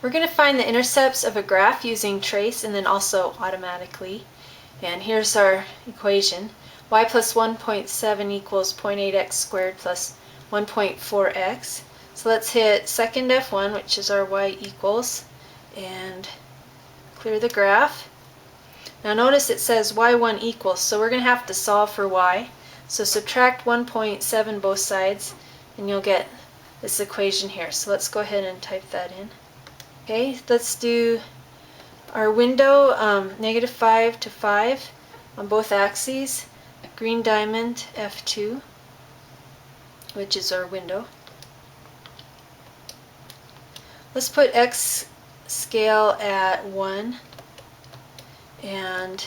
We're going to find the intercepts of a graph using trace and then also automatically. And here's our equation. Y plus 1.7 equals 0.8x squared plus 1.4x. So let's hit second F1, which is our y equals, and clear the graph. Now notice it says y1 equals, so we're going to have to solve for y. So subtract 1.7 both sides and you'll get this equation here. So let's go ahead and type that in. Okay, let's do our window, -5 to 5 on both axes, green diamond F2, which is our window. Let's put X scale at 1 and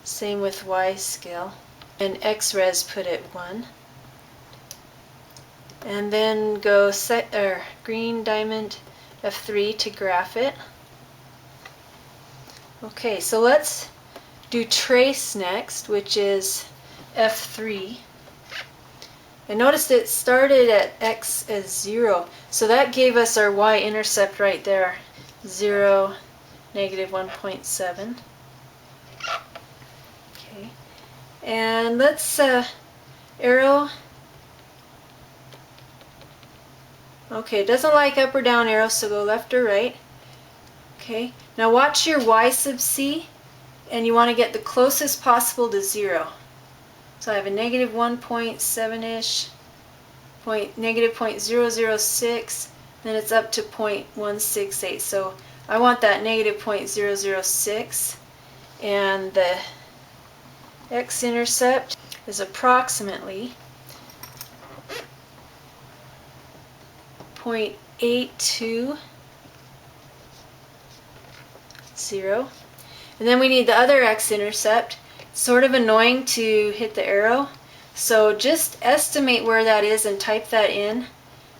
same with Y scale, and X res put at 1. And then go green diamond F3 to graph it. Okay, so let's do trace next, which is F3. And notice it started at X as 0, so that gave us our y-intercept right there, 0, -1.7. Okay, and let's arrow. Okay, it doesn't like up or down arrows, so go left or right. Okay, now watch your y sub c, and you want to get the closest possible to 0. So I have a -1.7-ish, -0.006, then it's up to 0.168. So I want that -0.006, and the x-intercept is approximately 0.820. And then we need the other x-intercept. Sort of annoying to hit the arrow, so just estimate where that is and type that in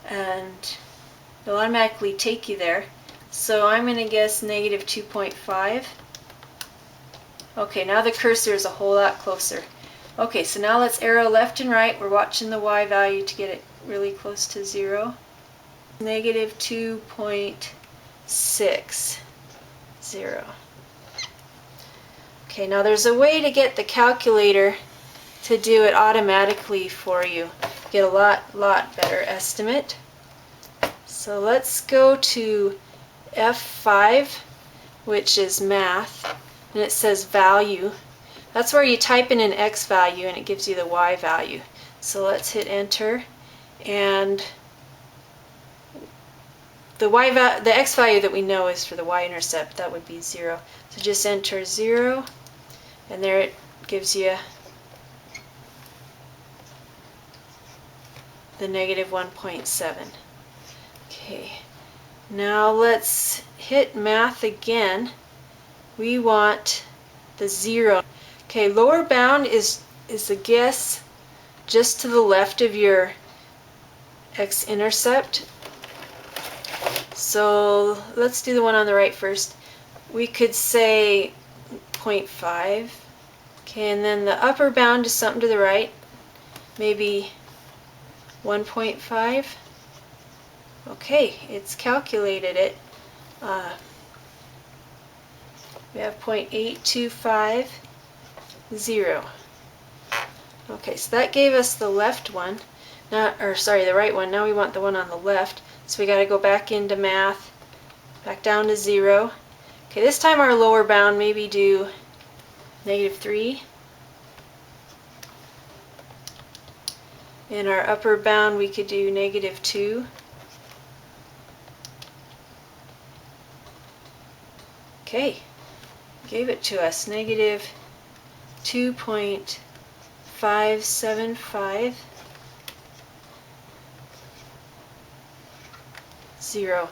and it'll automatically take you there. So I'm going to guess -2.5. Okay, now the cursor is a whole lot closer. Okay, so now let's arrow left and right. We're watching the y value to get it really close to 0. -2.60. Okay, now there's a way to get the calculator to do it automatically for you. Get a lot better estimate. So let's go to F5, which is math, and it says value. That's where you type in an x value and it gives you the y value. So let's hit enter, and the x value that we know is for the y-intercept. That would be 0. So just enter 0, and there it gives you the -1.7. Okay, now let's hit math again. We want the 0. Okay, lower bound is the guess just to the left of your x-intercept. So let's do the one on the right first. We could say 0.5. Okay, and then the upper bound is something to the right, maybe 1.5. Okay, it's calculated it. We have 0.8250. Okay, so that gave us the left one. Now, or sorry, the right one. Now we want the one on the left. So we got to go back into math, back down to 0. Okay, this time our lower bound maybe do -3. And our upper bound we could do -2. Okay, gave it to us, -2.575. 0.